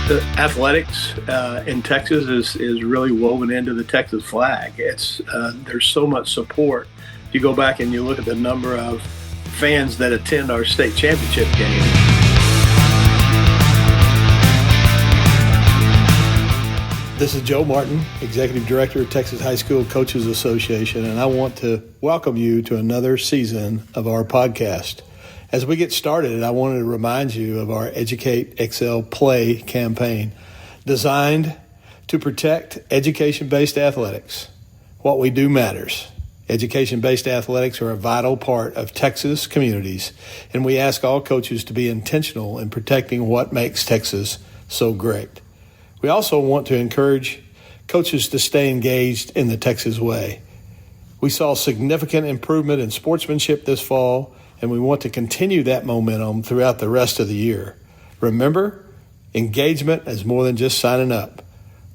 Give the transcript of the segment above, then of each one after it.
The athletics in Texas is really woven into the Texas flag. There's so much support. You go back and you look at the number of fans that attend our state championship game. This is Joe Martin, Executive Director of Texas High School Coaches Association, and I want to welcome you to another season of our podcast. As we get started, I wanted to remind you of our Educate, Excel, Play campaign designed to protect education-based athletics. What we do matters. Education-based athletics are a vital part of Texas communities, and we ask all coaches to be intentional in protecting what makes Texas so great. We also want to encourage coaches to stay engaged in the Texas way. We saw significant improvement in sportsmanship this fall, and we want to continue that momentum throughout the rest of the year. Remember, engagement is more than just signing up.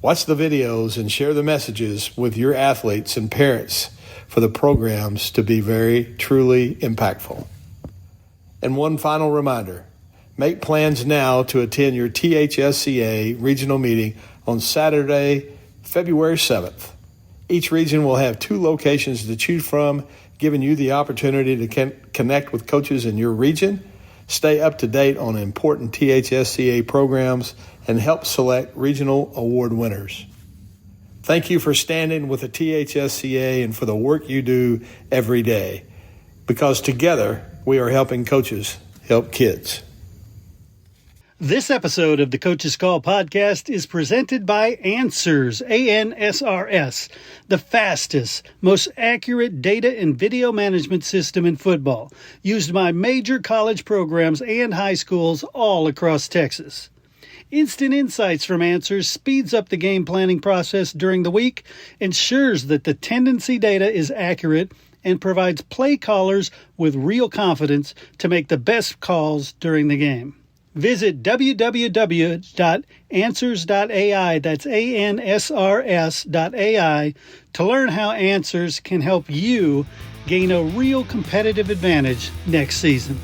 Watch the videos and share the messages with your athletes and parents for the programs to be very, truly impactful. And one final reminder, make plans now to attend your THSCA regional meeting on Saturday, February 7th. Each region will have 2 locations to choose from, giving you the opportunity to connect with coaches in your region, stay up to date on important THSCA programs, and help select regional award winners. Thank you for standing with the THSCA and for the work you do every day, because together we are helping coaches help kids. This episode of the Coach's Call podcast is presented by Answers, ANSRS, the fastest, most accurate data and video management system in football, used by major college programs and high schools all across Texas. Instant insights from Answers speeds up the game planning process during the week, ensures that the tendency data is accurate, and provides play callers with real confidence to make the best calls during the game. Visit www.answers.ai, that's ANSRS.ai, to learn how Answers can help you gain a real competitive advantage next season.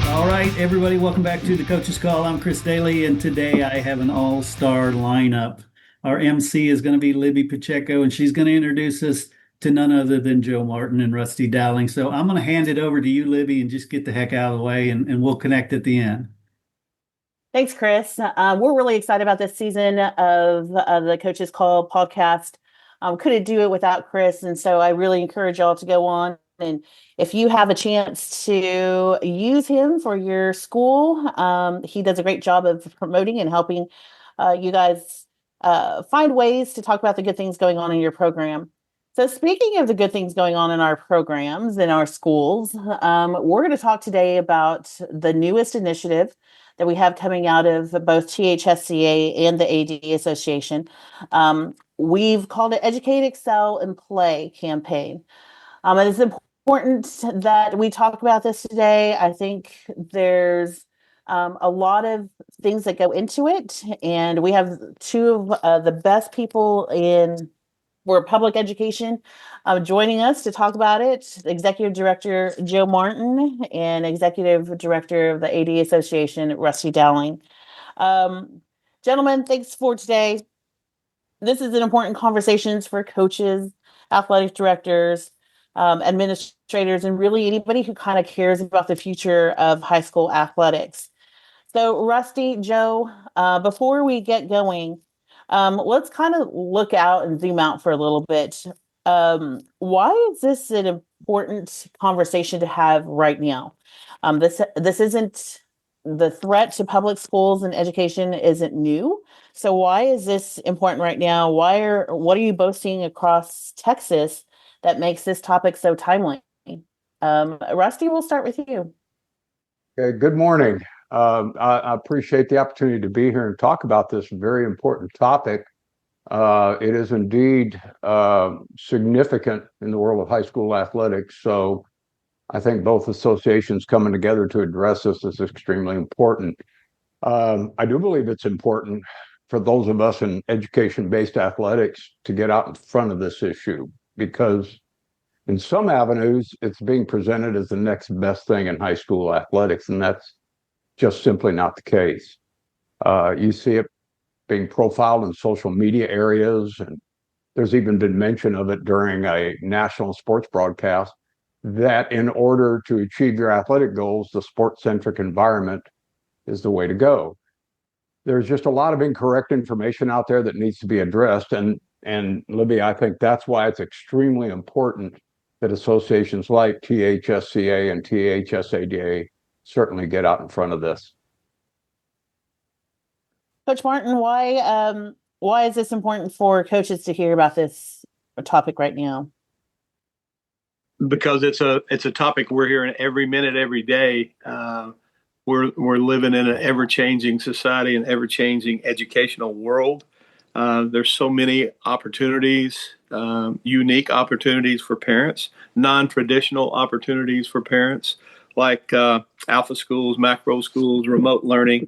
All right, everybody, welcome back to the Coach's Call. I'm Chris Daly, and today I have an all-star lineup. Our MC is going to be Libby Pacheco, and she's going to introduce us to none other than Joe Martin and Rusty Dowling. So I'm going to hand it over to you, Libby, and just get the heck out of the way, and we'll connect at the end. Thanks, Chris. We're really excited about this season of the Coach's Call podcast. Couldn't do it without Chris, and so I really encourage y'all to go on. And if you have a chance to use him for your school, he does a great job of promoting and helping you guys find ways to talk about the good things going on in your program. So speaking of the good things going on in our programs, in our schools, we're going to talk today about the newest initiative that we have coming out of both THSCA and the AD Association. We've called it Educate, Excel, and Play campaign. And it's important that we talk about this today. I think there's a lot of things that go into it, and we have 2 of the best people in public education joining us to talk about it. Executive Director Joe Martin and Executive Director of the AD Association, Rusty Dowling. Gentlemen, thanks for today. This is an important conversation for coaches, athletic directors, administrators, and really anybody who kind of cares about the future of high school athletics. So Rusty, Joe, before we get going, let's kind of look out and zoom out for a little bit. Why is this an important conversation to have right now? This isn't, the threat to public schools and education isn't new. So why is this important right now? What are you both seeing across Texas that makes this topic so timely? Rusty, we'll start with you. Okay, good morning. I appreciate the opportunity to be here and talk about this very important topic. It is indeed significant in the world of high school athletics. So I think both associations coming together to address this is extremely important. I do believe it's important for those of us in education-based athletics to get out in front of this issue, because In some avenues, it's being presented as the next best thing in high school athletics, and that's just simply not the case. You see it being profiled in social media areas, and there's even been mention of it during a national sports broadcast that in order to achieve your athletic goals, the sport-centric environment is the way to go. There's just a lot of incorrect information out there that needs to be addressed. And Libby, I think that's why it's extremely important that associations like THSCA and THSADA certainly get out in front of this. Coach Martin, why is this important for coaches to hear about this topic right now? Because it's a topic we're hearing every minute, every day. We're living in an ever-changing society, an ever-changing educational world. There's so many opportunities, unique opportunities for parents, non-traditional opportunities for parents, like alpha schools, macro schools, remote learning,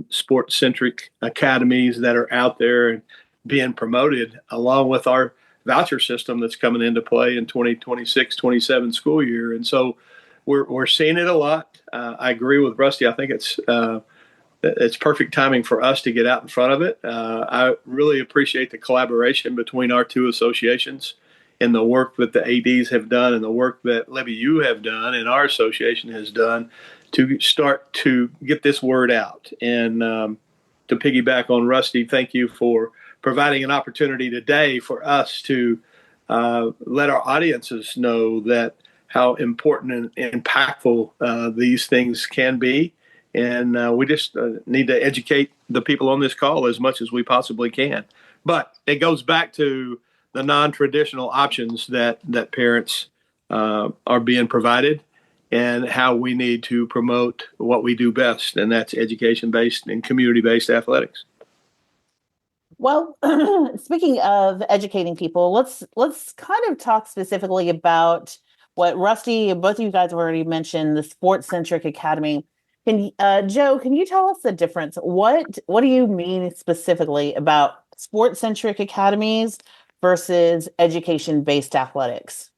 sport-centric academies that are out there and being promoted, along with our voucher system that's coming into play in 2026-27 school year. And so we're seeing it a lot. I agree with Rusty. I think it's perfect timing for us to get out in front of it. I really appreciate the collaboration between our two associations and the work that the ADs have done and the work that Libby, you have done and our association has done to start to get this word out. And to piggyback on Rusty, thank you for providing an opportunity today for us to let our audiences know that how important and impactful these things can be. And we just need to educate the people on this call as much as we possibly can. But it goes back to the non-traditional options that parents are being provided and how we need to promote what we do best, and that's education-based and community-based athletics. Well, speaking of educating people, let's kind of talk specifically about what Rusty and both of you guys have already mentioned, the sports-centric academy. Joe, can you tell us the difference? What do you mean specifically about sports-centric academies versus education-based athletics?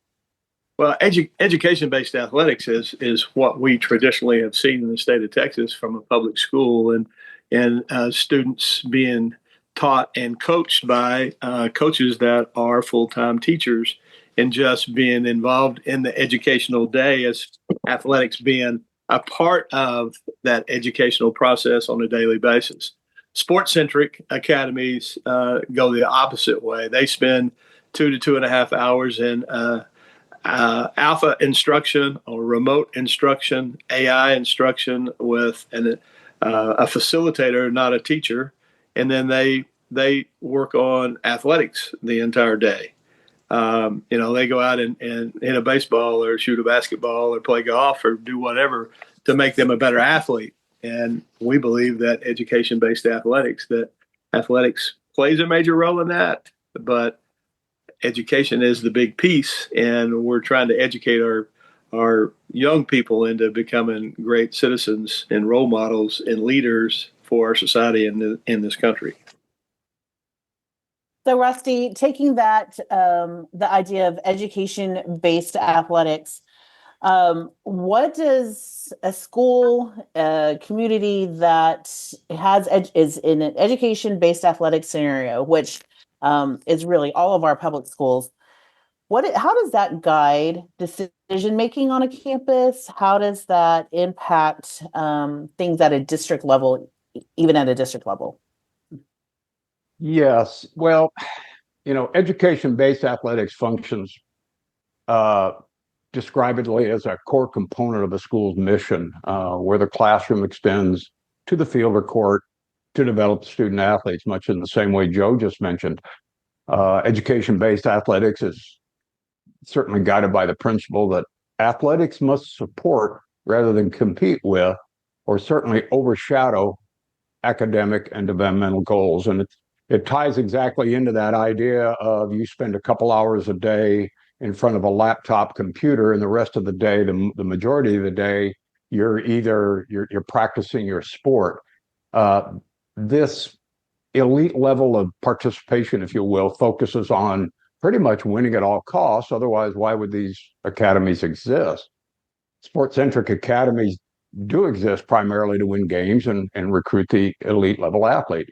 Well, education-based athletics is what we traditionally have seen in the state of Texas from a public school, and students being taught and coached by coaches that are full-time teachers, and just being involved in the educational day as athletics being a part of that educational process on a daily basis. Sports-centric academies go the opposite way. They spend 2 to 2.5 hours in alpha instruction or remote instruction, AI instruction with a facilitator, not a teacher, and then they work on athletics the entire day. They go out and hit a baseball or shoot a basketball or play golf or do whatever to make them a better athlete. And we believe that education-based athletics plays a major role in that, but education is the big piece, and we're trying to educate our young people into becoming great citizens and role models and leaders for our society in this country. So, Rusty, taking that the idea of education-based athletics, what does a school, a community that is in an education-based athletic scenario, which is really all of our public schools, how does that guide decision making on a campus? How does that impact things at a district level, even at a district level? Yes. Well, education-based athletics functions describedly as a core component of a school's mission, where the classroom extends to the field or court to develop student athletes, much in the same way Joe just mentioned. Education-based athletics is certainly guided by the principle that athletics must support rather than compete with, or certainly overshadow, academic and developmental goals. And it ties exactly into that idea of you spend a couple hours a day in front of a laptop computer, and the rest of the day, the majority of the day, you're practicing your sport. This elite level of participation, if you will, focuses on pretty much winning at all costs. Otherwise, why would these academies exist? Sport-centric academies do exist primarily to win games and recruit the elite level athlete.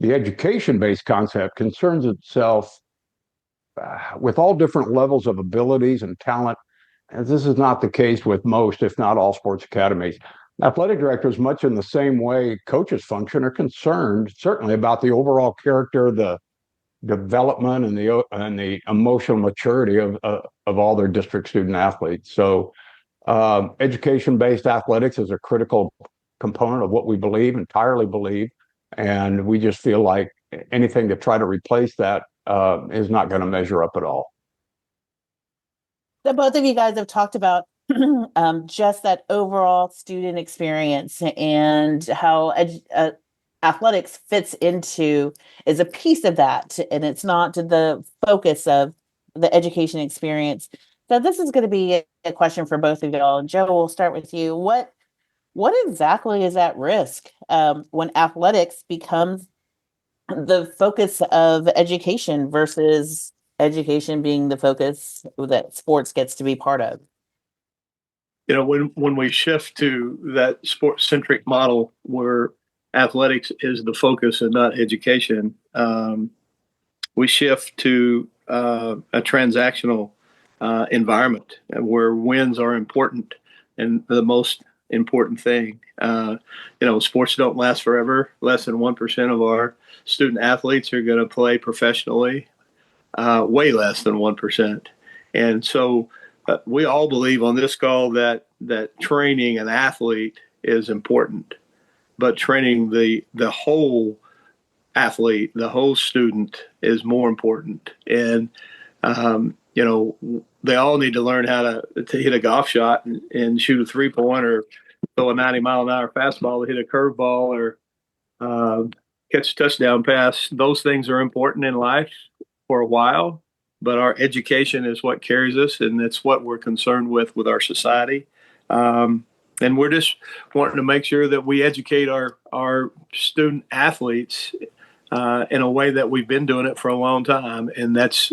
The education-based concept concerns itself with all different levels of abilities and talent. And this is not the case with most, if not all, sports academies. Athletic directors, much in the same way coaches function, are concerned certainly about the overall character, the development, and the emotional maturity of all their district student athletes. So education-based athletics is a critical component of what we entirely believe, and we just feel like anything to try to replace that is not going to measure up at all. So both of you guys have talked about just that overall student experience and how athletics fits into is a piece of that, and it's not the focus of the education experience. So this is going to be a question for both of y'all. Joe, we'll start with you. What exactly is at risk when athletics becomes the focus of education versus education being the focus that sports gets to be part of? When we shift to that sports-centric model where athletics is the focus and not education, we shift to a transactional environment where wins are important and the most important thing. Sports don't last forever. Less than 1% of our student athletes are going to play professionally, way less than 1%. And so we all believe on this call that training an athlete is important, but training the whole athlete, the whole student, is more important. And they all need to learn how to hit a golf shot and shoot a 3-point or throw a 90-mile-an-hour fastball to hit a curveball or catch a touchdown pass. Those things are important in life for a while, but our education is what carries us, and it's what we're concerned with our society. And we're just wanting to make sure that we educate our student athletes in a way that we've been doing it for a long time, and that's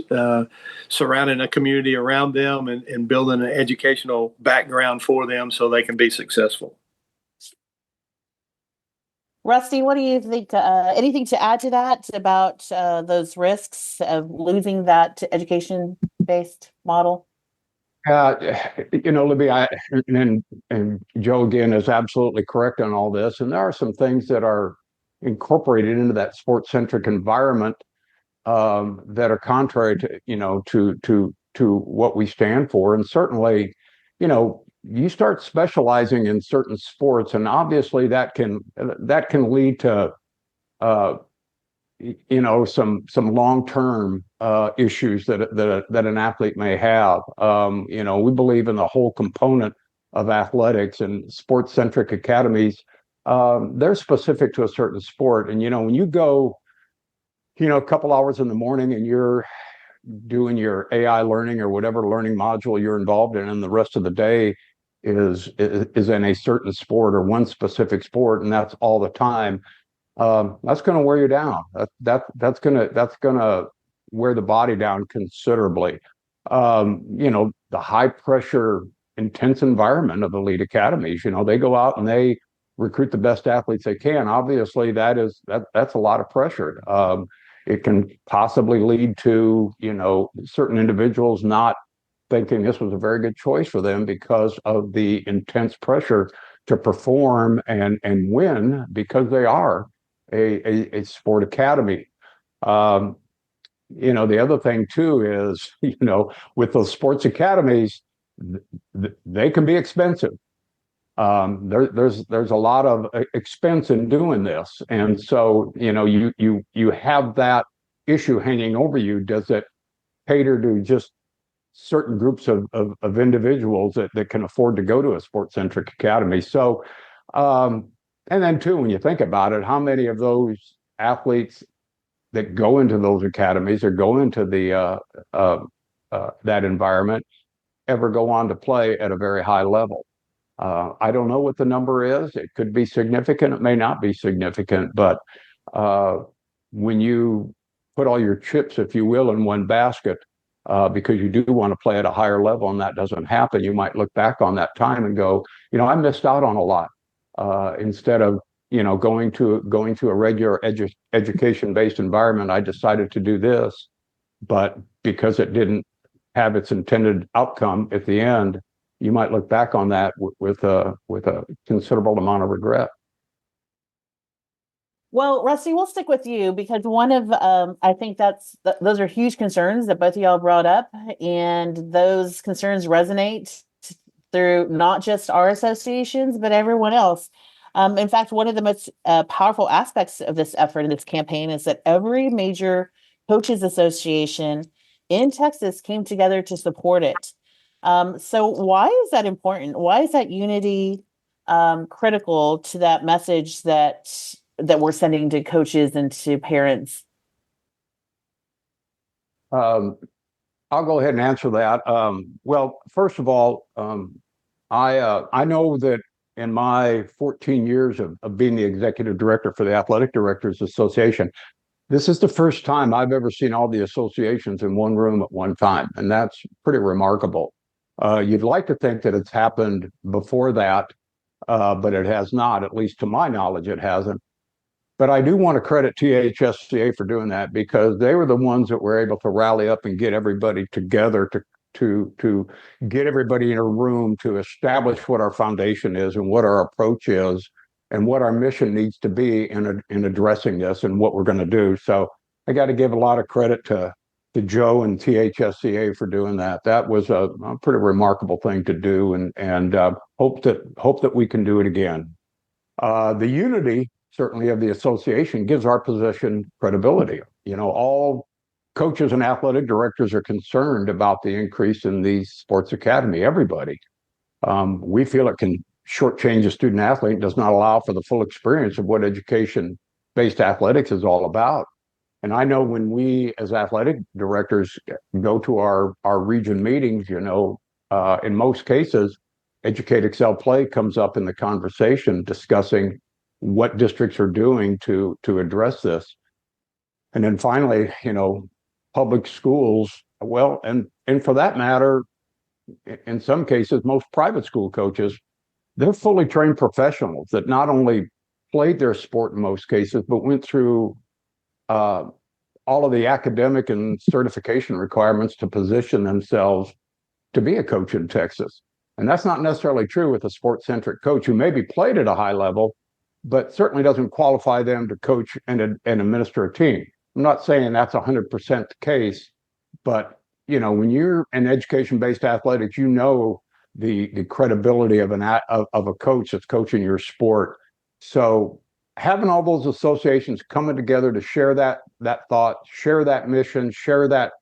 surrounding a community around them and building an educational background for them so they can be successful. Rusty, what do you think? Anything to add to that about those risks of losing that education-based model? Libby, and Joe again is absolutely correct on all this, and there are some things that are incorporated into that sports-centric environment that are contrary to what we stand for. And certainly, you start specializing in certain sports, and obviously that can lead to some long-term issues that an athlete may have. We believe in the whole component of athletics, and sports-centric academies, they're specific to a certain sport. And when you go a couple hours in the morning and you're doing your AI learning or whatever learning module you're involved in, and the rest of the day is in a certain sport or one specific sport, and that's all the time, that's going to wear you down. That's gonna wear the body down considerably. The high pressure, intense environment of elite academies, they go out and they recruit the best athletes they can. Obviously, that's a lot of pressure. It can possibly lead to certain individuals not thinking this was a very good choice for them because of the intense pressure to perform and win because they are a sport academy. The other thing too is, with those sports academies, they can be expensive. There's a lot of expense in doing this, and so you have that issue hanging over you. Does it cater to just certain groups of individuals that can afford to go to a sports-centric academy? So, and then too, when you think about it, how many of those athletes that go into those academies or go into the that environment ever go on to play at a very high level? I don't know what the number is. It could be significant. It may not be significant. But when you put all your chips, if you will, in one basket, because you do want to play at a higher level, and that doesn't happen. You might look back on that time and go, I missed out on a lot. Instead of going to a regular education-based environment, I decided to do this, but because it didn't have its intended outcome at the end, you might look back on that with a considerable amount of regret. Well, Rusty, we'll stick with you because one of I think those are huge concerns that both of y'all brought up, and those concerns resonate through not just our associations but everyone else. In fact, one of the most powerful aspects of this effort and this campaign is that every major coaches association in Texas came together to support it. So why is that important? Why is that unity critical to that message that we're sending to coaches and to parents? I'll go ahead and answer that. Well, first of all, I know that in my 14 years of being the executive director for the Athletic Directors Association, this is the first time I've ever seen all the associations in one room at one time, and that's pretty remarkable. You'd like to think that it's happened before that, but it has not, at least to my knowledge, it hasn't. But I do want to credit THSCA for doing that, because they were the ones that were able to rally up and get everybody together to get everybody in a room to establish what our foundation is and what our approach is and what our mission needs to be in addressing this and what we're going to do. So I got to give a lot of credit to Joe and THSCA for doing that. That was a pretty remarkable thing to do, and hope that we can do it again. The unity, certainly, of the association gives our position credibility. All coaches and athletic directors are concerned about the increase in the sports academy. Everybody. We feel it can shortchange a student athlete, does not allow for the full experience of what education-based athletics is all about. And I know when we, as athletic directors, go to our region meetings, in most cases, Educate, Excel, Play comes up in the conversation discussing what districts are doing to address this. And then finally, public schools, well, and for that matter, in some cases, most private school coaches, they're fully trained professionals that not only played their sport in most cases, but went through all of the academic and certification requirements to position themselves to be a coach in Texas. And that's not necessarily true with a sports-centric coach who maybe played at a high level, but certainly doesn't qualify them to coach and administer a team. I'm not saying that's 100% the case, but when you're in education-based athletics, the credibility of a coach that's coaching your sport. So having all those associations coming together to share that thought, share that mission, share that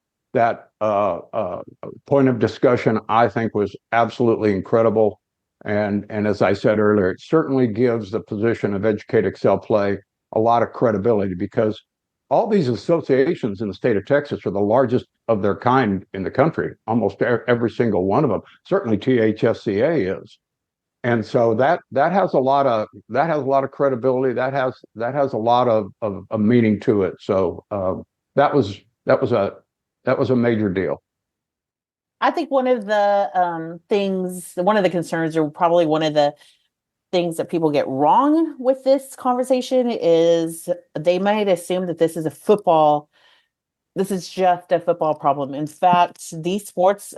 point of discussion, I think was absolutely incredible. And as I said earlier, it certainly gives the position of Educate, Excel, Play a lot of credibility, because all these associations in the state of Texas are the largest of their kind in the country. Almost every single one of them. Certainly THSCA is. And so that has a lot of credibility. That has a lot of meaning to it. So that was a major deal. I think one of the concerns, or probably one of the things that people get wrong with this conversation, is they might assume that this is just a football problem. In fact, these sports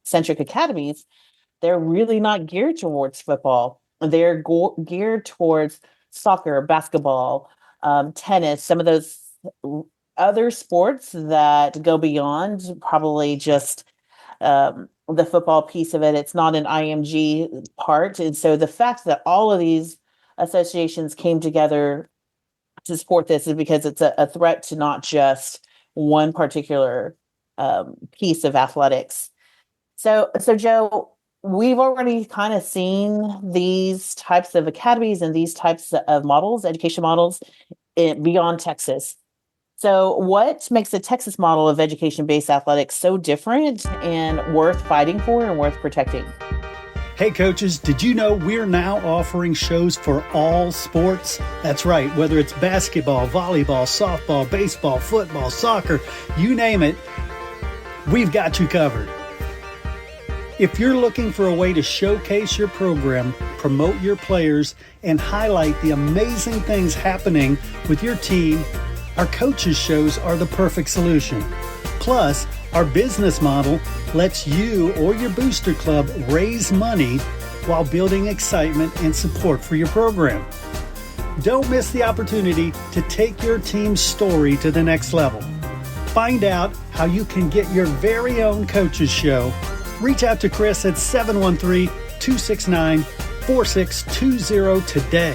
centric academies, they're really not geared towards football. They're geared towards soccer, basketball, tennis, some of those other sports that go beyond probably just the football piece of it. It's not an IMG part. And so the fact that all of these associations came together to support this is because it's a threat to not just one particular piece of athletics. So Joe, we've already kind of seen these types of academies and these types of models, education models, beyond Texas. So what makes the Texas model of education-based athletics so different and worth fighting for and worth protecting? Hey coaches, did you know we're now offering shows for all sports? That's right, whether it's basketball, volleyball, softball, baseball, football, soccer, you name it, we've got you covered. If you're looking for a way to showcase your program, promote your players, and highlight the amazing things happening with your team, our coaches shows are the perfect solution. Plus, our business model lets you or your booster club raise money while building excitement and support for your program. Don't miss the opportunity to take your team's story to the next level. Find out how you can get your very own coaches show. Reach out to Chris at 713-269-4620 today.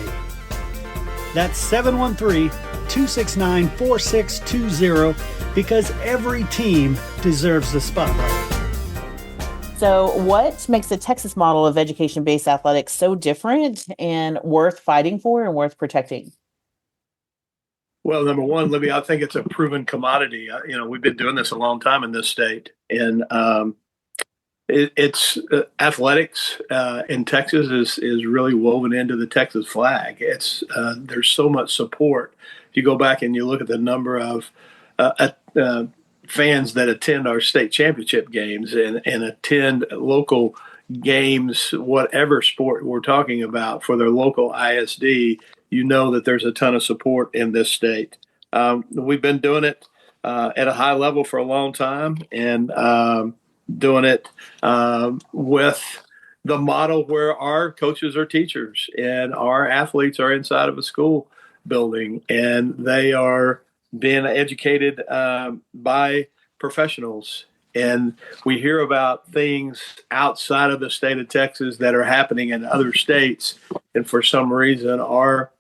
That's 713-269-4620 because every team deserves the spotlight. So what makes the Texas model of education-based athletics so different and worth fighting for and worth protecting? Well, number one, Libby, I think it's a proven commodity. We've been doing this a long time in this state, and it's athletics in Texas is really woven into the Texas flag. It's there's so much support. If you go back and you look at the number of fans that attend our state championship games and attend local games, whatever sport we're talking about, for their local ISD, you know that there's a ton of support in this state. We've been doing it at a high level for a long time, and doing it with the model where our coaches are teachers and our athletes are inside of a school building and they are being educated by professionals. And we hear about things outside of the state of Texas that are happening in other states. And for some reason, our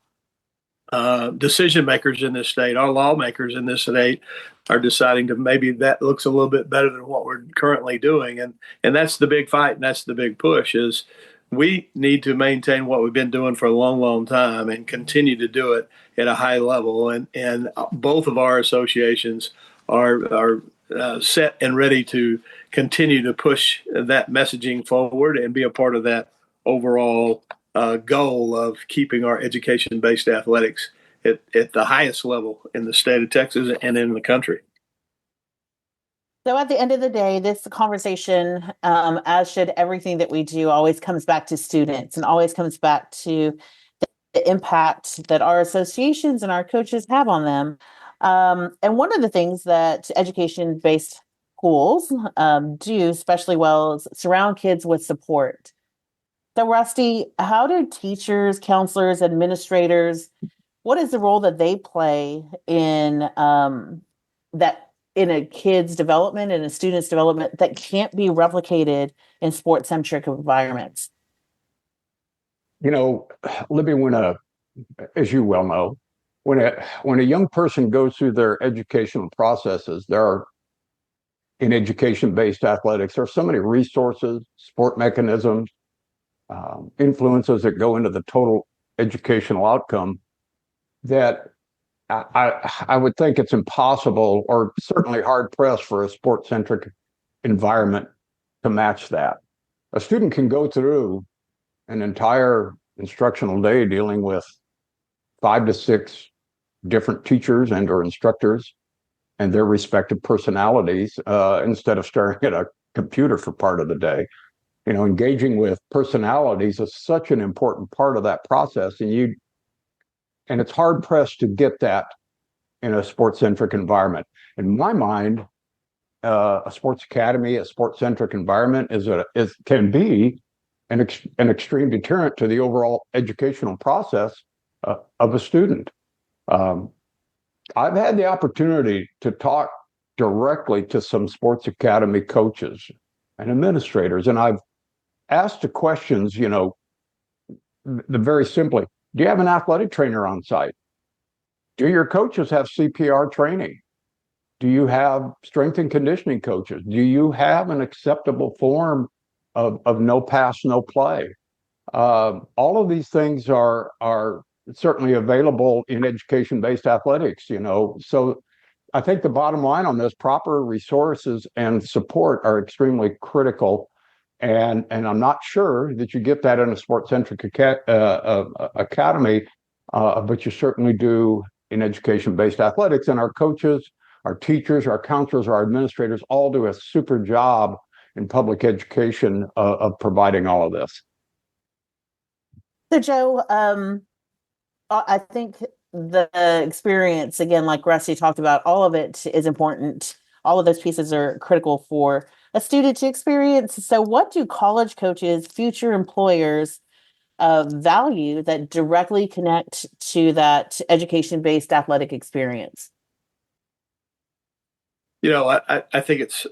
decision makers in this state, our lawmakers in this state, are deciding to maybe that looks a little bit better than what we're currently doing. And that's the big fight, and that's the big push, is we need to maintain what we've been doing for a long, long time and continue to do it at a high level. And both of our associations are set and ready to continue to push that messaging forward and be a part of that overall goal of keeping our education-based athletics at the highest level in the state of Texas and in the country. So at the end of the day, this conversation, as should everything that we do, always comes back to students and always comes back to the impact that our associations and our coaches have on them. And one of the things that education-based schools do especially well is surround kids with support. So Rusty, how do teachers, counselors, administrators, what is the role that they play in in a kid's development and a student's development that can't be replicated in sports-centric environments? Libby, as you well know, when a young person goes through their educational processes, in education-based athletics, there are so many resources, support mechanisms, influences that go into the total educational outcome that I would think it's impossible, or certainly hard pressed, for a sport-centric environment to match that. A student can go through an entire instructional day dealing with 5 to 6 different teachers and or instructors and their respective personalities instead of staring at a computer for part of the day. Engaging with personalities is such an important part of that process, and it's hard pressed to get that in a sports-centric environment. In my mind, a sports academy, a sports-centric environment can be an extreme deterrent to the overall educational process of a student. I've had the opportunity to talk directly to some sports academy coaches and administrators, and I've asked the questions, very simply, do you have an athletic trainer on site? Do your coaches have CPR training? Do you have strength and conditioning coaches? Do you have an acceptable form of no pass, no play? All of these things are certainly available in education-based athletics, So I think the bottom line on this, proper resources and support are extremely critical. And I'm not sure that you get that in a sports-centric academy, but you certainly do in education-based athletics. And our coaches, our teachers, our counselors, our administrators all do a super job in public education of providing all of this. So, Joe, I think the experience, again, like Rusty talked about, all of it is important. All of those pieces are critical for a student to experience. So, what do college coaches, future employers, value that directly connect to that education-based athletic experience? I think it's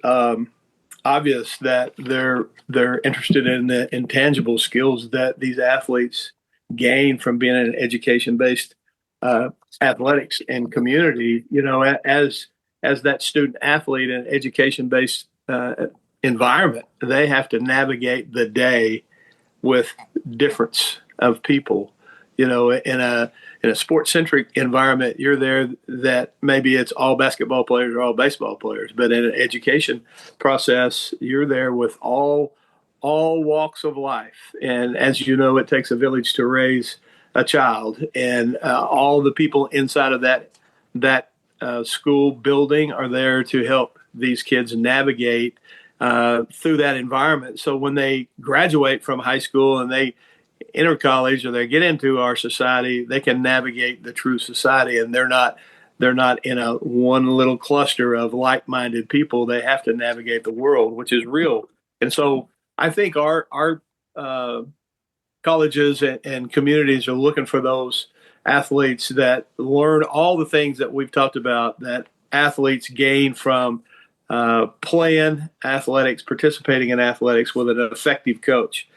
obvious that they're interested in the intangible skills that these athletes gain from being in an education-based athletics and community. As that student athlete in an education-based environment, they have to navigate the day with difference of people. In a sports centric environment, you're there that maybe it's all basketball players or all baseball players, but in an education process, you're there with all walks of life. And as you know, it takes a village to raise a child, and all the people inside of that school building are there to help these kids navigate through that environment. So when they graduate from high school and they enter college or they get into our society, they can navigate the true society, and they're not in a one little cluster of like-minded people. They have to navigate the world, which is real. And so I think our colleges and communities are looking for those athletes that learn all the things that we've talked about that athletes gain from playing athletics, participating in athletics with an effective coach.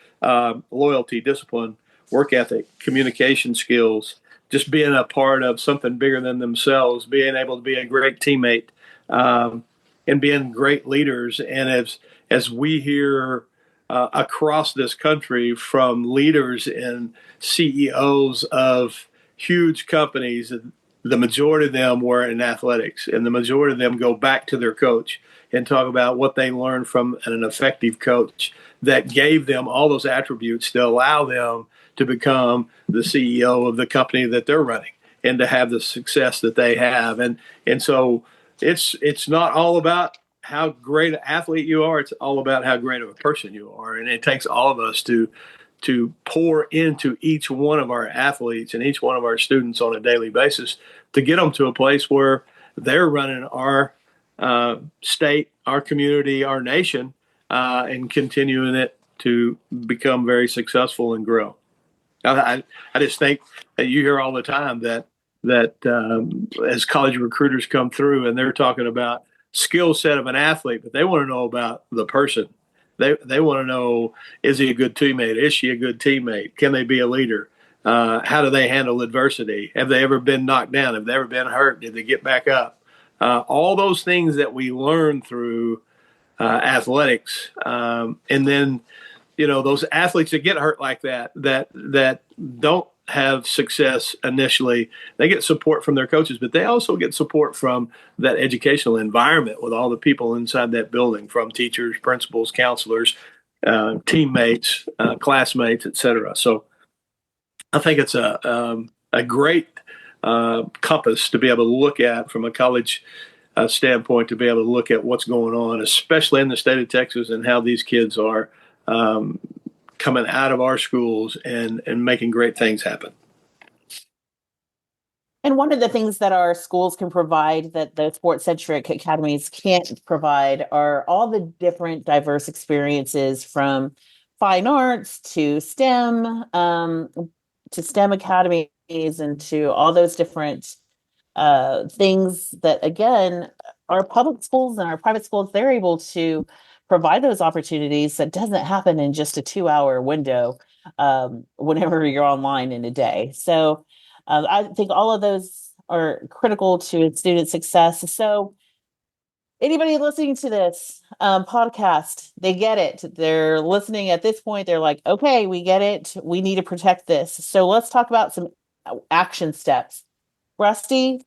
Loyalty, discipline, work ethic, communication skills, just being a part of something bigger than themselves, being able to be a great teammate, and being great leaders. And as we hear across this country from leaders and CEOs of huge companies, the majority of them were in athletics, and the majority of them go back to their coach and talk about what they learned from an effective coach that gave them all those attributes to allow them to become the CEO of the company that they're running and to have the success that they have. And so it's not all about how great an athlete you are. It's all about how great of a person you are. And it takes all of us to pour into each one of our athletes and each one of our students on a daily basis to get them to a place where they're running our state, our community, our nation, and continuing it to become very successful and grow. I just think that you hear all the time that as college recruiters come through and they're talking about skill set of an athlete, but they want to know about the person. They want to know, is he a good teammate? Is she a good teammate? Can they be a leader? How do they handle adversity? Have they ever been knocked down? Have they ever been hurt? Did they get back up? All those things that we learn through athletics. And then, those athletes that get hurt like that don't have success initially, they get support from their coaches, but they also get support from that educational environment with all the people inside that building, from teachers, principals, counselors, teammates, classmates, etc. So I think it's a great compass to be able to look at from a college standpoint, to be able to look at what's going on, especially in the state of Texas, and how these kids are coming out of our schools and making great things happen. And one of the things that our schools can provide that the sports-centric academies can't provide are all the different diverse experiences, from fine arts to STEM academies, and to all those different things that, again, our public schools and our private schools, they're able to provide those opportunities. That doesn't happen in just a 2-hour window whenever you're online in a day. So I think all of those are critical to student success. So anybody listening to this podcast, they get it. They're listening at this point. They're like, okay, we get it. We need to protect this. So let's talk about some action steps. Rusty,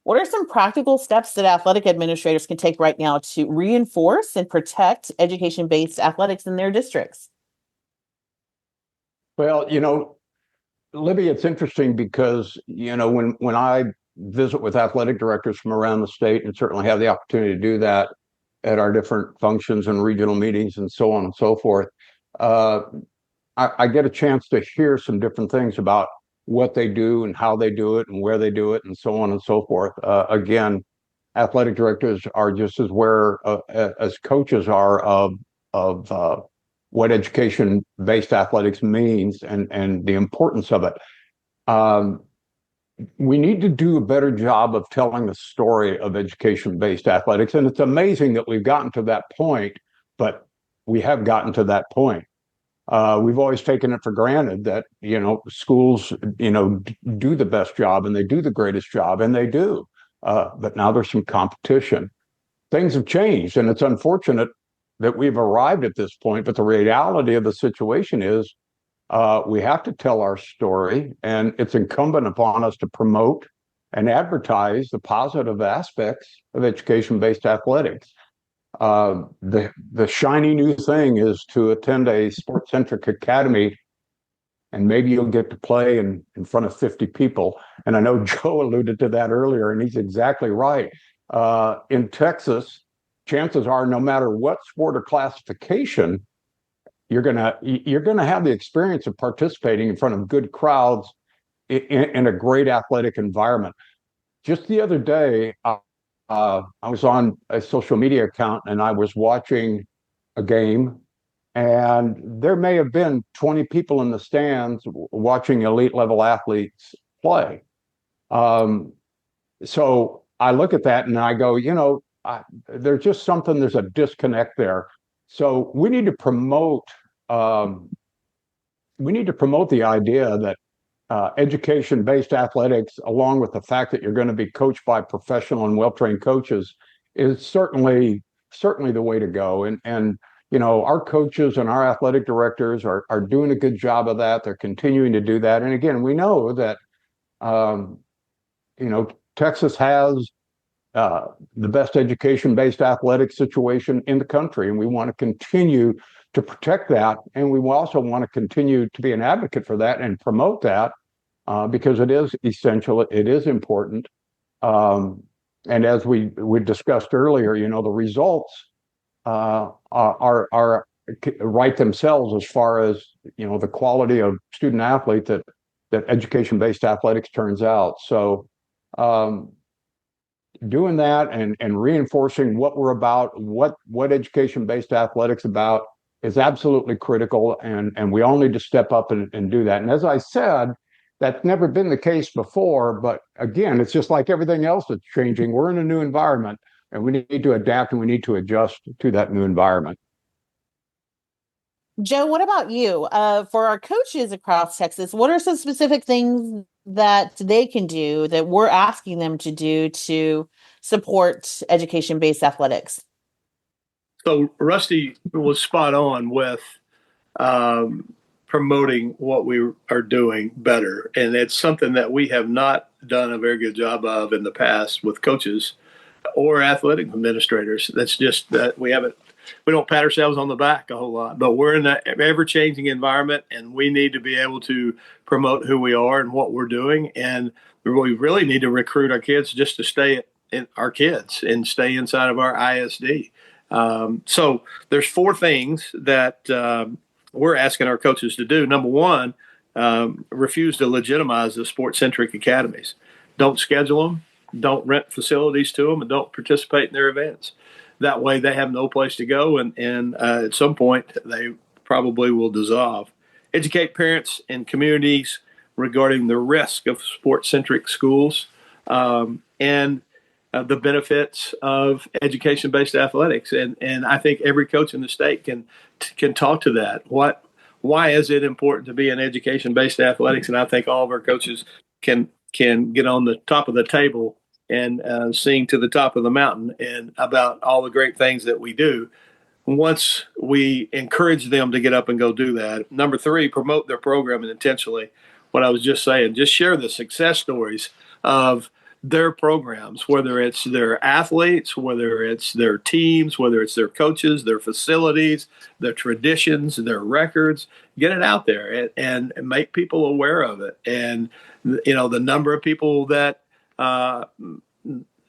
What are some practical steps that athletic administrators can take right now to reinforce and protect education-based athletics in their districts? Well, Libby, it's interesting because, when I visit with athletic directors from around the state, and certainly have the opportunity to do that at our different functions and regional meetings and so on and so forth, I get a chance to hear some different things about what they do and how they do it and where they do it and so on and so forth. Again, athletic directors are just as aware as coaches are of what education-based athletics means and the importance of it. We need to do a better job of telling the story of education-based athletics. And it's amazing that we've gotten to that point, but we have gotten to that point. We've always taken it for granted that, schools, do the best job and they do the greatest job, and they do. But now there's some competition. Things have changed, and it's unfortunate that we've arrived at this point. But the reality of the situation is we have to tell our story, and it's incumbent upon us to promote and advertise the positive aspects of education-based athletics. The shiny new thing is to attend a sport-centric academy, and maybe you'll get to play in front of 50 people. And I know Joe alluded to that earlier, and he's exactly right. In Texas, chances are, no matter what sport or classification, you're gonna have the experience of participating in front of good crowds in a great athletic environment. Just the other day, I was on a social media account and I was watching a game, and there may have been 20 people in the stands watching elite level athletes play. So I look at that and I go, there's just something, there's a disconnect there. So we need to promote the idea that education-based athletics, along with the fact that you're going to be coached by professional and well-trained coaches, is certainly the way to go. And our coaches and our athletic directors are doing a good job of that. They're continuing to do that. And again, we know that Texas has the best education-based athletic situation in the country, and we want to continue to protect that. And we also want to continue to be an advocate for that and promote that because it is essential. It is important. And as we discussed earlier, the results are right themselves as far as, the quality of student athlete that education-based athletics turns out. So doing that and reinforcing what we're about, what education-based athletics about, is absolutely critical, and we all need to step up and do that. And as I said, that's never been the case before, but again, it's just like everything else that's changing. We're in a new environment, and we need to adapt and we need to adjust to that new environment. Joe, what about you? For our coaches across Texas, what are some specific things that they can do that we're asking them to do to support education-based athletics? So Rusty was spot on with promoting what we are doing better. And it's something that we have not done a very good job of in the past with coaches or athletic administrators. That's just that we don't pat ourselves on the back a whole lot, but we're in an ever-changing environment, and we need to be able to promote who we are and what we're doing. And we really need to recruit our kids just to stay our kids and stay inside of our ISD. So there's 4 things that we're asking our coaches to do. Number one, refuse to legitimize the sport-centric academies. Don't schedule them, don't rent facilities to them, and don't participate in their events. That way they have no place to go, and at some point they probably will dissolve. Educate parents and communities regarding the risk of sport-centric schools and the benefits of education-based athletics. And I think every coach in the state can talk to that. Why is it important to be in education-based athletics? And I think all of our coaches can get on the top of the table and sing to the top of the mountain and about all the great things that we do once we encourage them to get up and go do that. Number 3, promote their program intentionally. What I was just saying, just share the success stories of their programs, whether it's their athletes, whether it's their teams, whether it's their coaches, their facilities, their traditions, their records. Get it out there and make people aware of it. And, the number of people that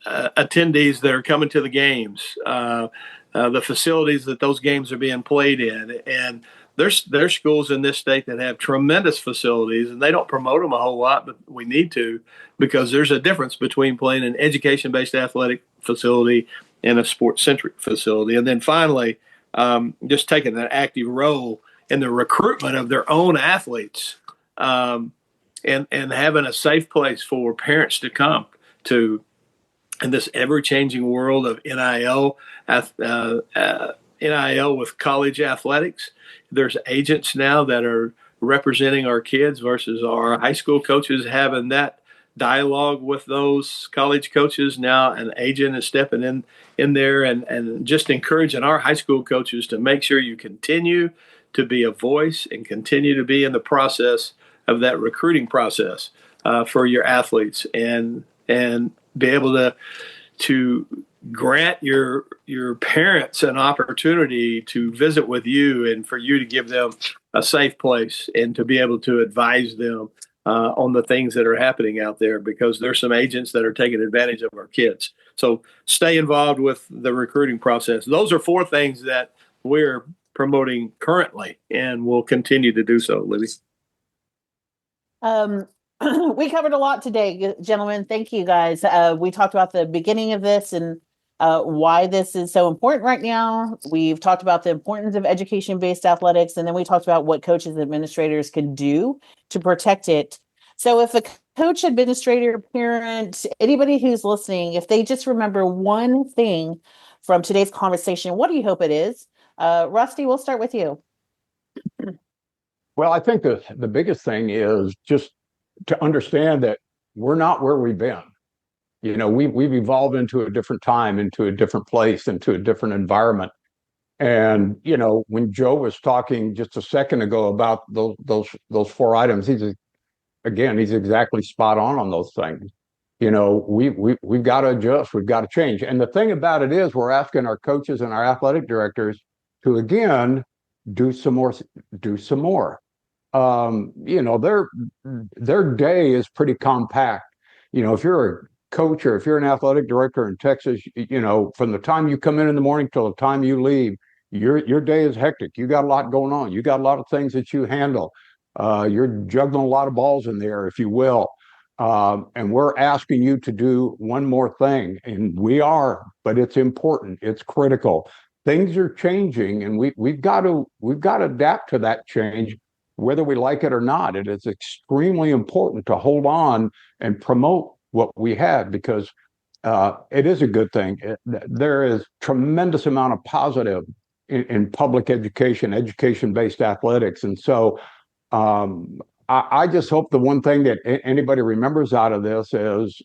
attendees that are coming to the games, the facilities that those games are being played in. And there's schools in this state that have tremendous facilities, and they don't promote them a whole lot, but we need to, because there's a difference between playing an education-based athletic facility and a sports-centric facility. And then finally, just taking an active role in the recruitment of their own athletes, and having a safe place for parents to come to in this ever-changing world of NIL with college athletics. There's agents now that are representing our kids versus our high school coaches having that dialogue with those college coaches. Now an agent is stepping in there and just encouraging our high school coaches to make sure you continue to be a voice and continue to be in the process of that recruiting process for your athletes, and be able to grant your parents an opportunity to visit with you, and for you to give them a safe place and to be able to advise them on the things that are happening out there, because there's some agents that are taking advantage of our kids. So stay involved with the recruiting process. Those are 4 things that we're promoting currently, and we'll continue to do so, Libby. We covered a lot today, gentlemen. Thank you, guys. We talked about the beginning of this and why this is so important right now. We've talked about the importance of education-based athletics, and then we talked about what coaches and administrators can do to protect it. So if a coach, administrator, parent, anybody who's listening, if they just remember one thing from today's conversation, what do you hope it is? Rusty, we'll start with you. Well, I think the biggest thing is just to understand that we're not where we've been. We've evolved into a different time, into a different place, into a different environment. And when Joe was talking just a second ago about those 4 items, he's exactly spot on those things. We've got to adjust, we've got to change. And the thing about it is, we're asking our coaches and our athletic directors to again do some more. Their day is pretty compact. If you're a coach or if you're an athletic director in Texas, from the time you come in the morning till the time you leave, your day is hectic. You got a lot going on. You got a lot of things that you handle. You're juggling a lot of balls in there, if you will. And we're asking you to do one more thing, and we are, but it's important. It's critical. Things are changing, and we've got to adapt to that change, whether we like it or not. It is extremely important to hold on and promote what we have, because it is a good thing. There is tremendous amount of positive in public education-based athletics. And so I just hope the one thing that anybody remembers out of this is,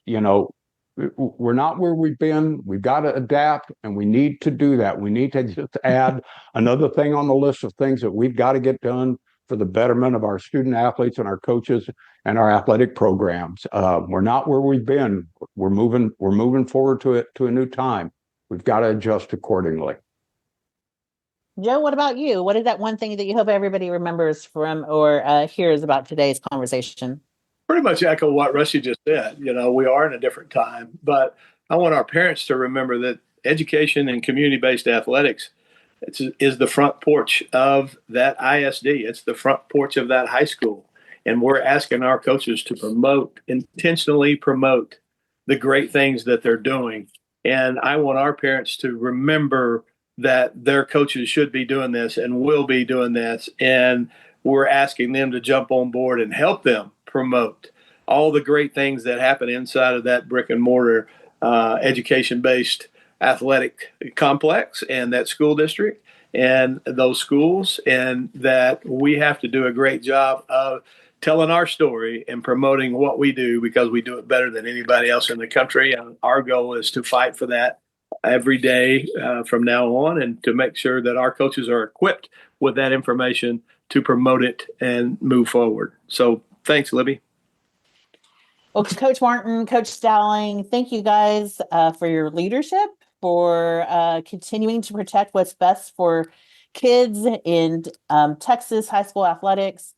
we're not where we've been. We've got to adapt, and we need to do that. We need to just add another thing on the list of things that we've got to get done for the betterment of our student athletes and our coaches and our athletic programs. We're not where we've been. We're moving forward to a new time. We've got to adjust accordingly. Joe, what about you? What is that one thing that you hope everybody remembers from or hears about today's conversation? Pretty much echo what Rusty just said. We are in a different time, but I want our parents to remember that education and community-based athletics is the front porch of that ISD. It's the front porch of that high school. And we're asking our coaches to intentionally promote the great things that they're doing. And I want our parents to remember that their coaches should be doing this and will be doing this. And we're asking them to jump on board and help them promote all the great things that happen inside of that brick and mortar education-based athletic complex and that school district and those schools, and that we have to do a great job of telling our story and promoting what we do, because we do it better than anybody else in the country. And our goal is to fight for that every day from now on, and to make sure that our coaches are equipped with that information to promote it and move forward. So thanks, Libby. Well, Coach Martin, Coach Dowling, thank you guys for your leadership, for continuing to protect what's best for kids in Texas high school athletics.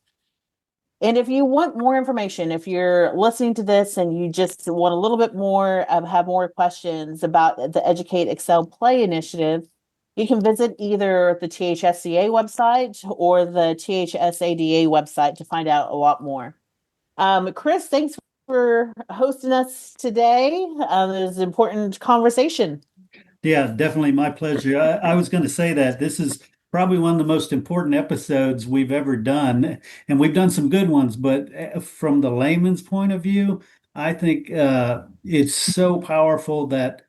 And if you want more information, if you're listening to this and you just want a little bit more, have more questions about the Educate, Excel, Play initiative, you can visit either the THSCA website or the THSADA website to find out a lot more. Chris, thanks for hosting us today. It was an important conversation. Yeah, definitely my pleasure. I was going to say that this is probably one of the most important episodes we've ever done, and we've done some good ones, but from the layman's point of view, I think it's so powerful that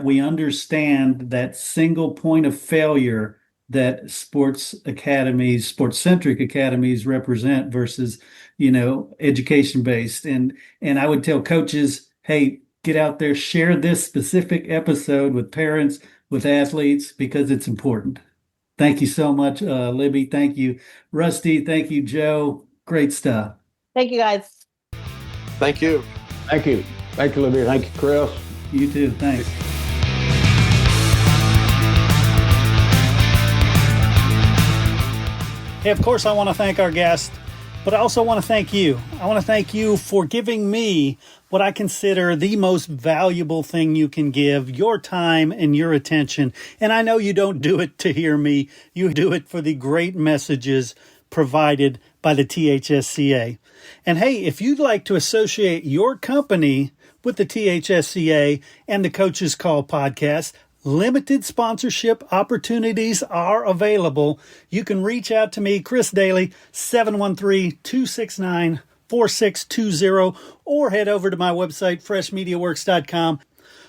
we understand that single point of failure that sports academies, sports-centric academies represent versus, education based. And I would tell coaches, hey, get out there, share this specific episode with parents, with athletes, because it's important. Thank you so much, Libby. Thank you, Rusty. Thank you, Joe. Great stuff. Thank you, guys. Thank you. Thank you. Thank you, Libby. Thank you, Chris. You too. Thanks. Hey, of course, I want to thank our guest, but I also want to thank you. I want to thank you for giving me what I consider the most valuable thing you can give, your time and your attention. And I know you don't do it to hear me. You do it for the great messages provided by the THSCA. And hey, if you'd like to associate your company with the THSCA and the Coach's Call podcast, limited sponsorship opportunities are available. You can reach out to me, Chris Daly, 713-269-4620, or head over to my website, freshmediaworks.com.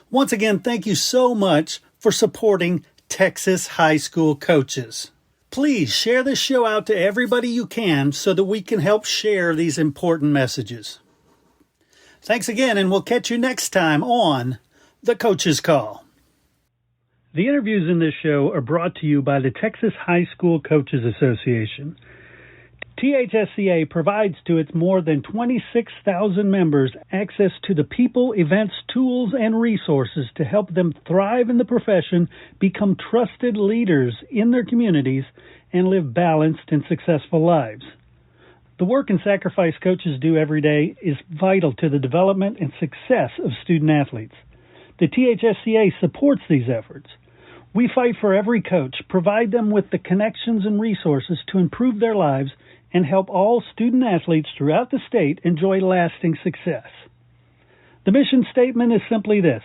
Once again, thank you so much for supporting Texas high school coaches. Please share this show out to everybody you can so that we can help share these important messages. Thanks again, and we'll catch you next time on The Coach's Call. The interviews in this show are brought to you by the Texas High School Coaches Association. THSCA provides to its more than 26,000 members access to the people, events, tools, and resources to help them thrive in the profession, become trusted leaders in their communities, and live balanced and successful lives. The work and sacrifice coaches do every day is vital to the development and success of student athletes. The THSCA supports these efforts. We fight for every coach, provide them with the connections and resources to improve their lives, and help all student athletes throughout the state enjoy lasting success. The mission statement is simply this: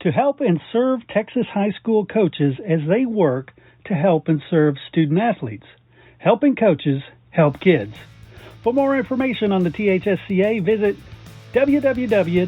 to help and serve Texas high school coaches as they work to help and serve student athletes. Helping coaches help kids. For more information on the THSCA, visit www.thsca.com.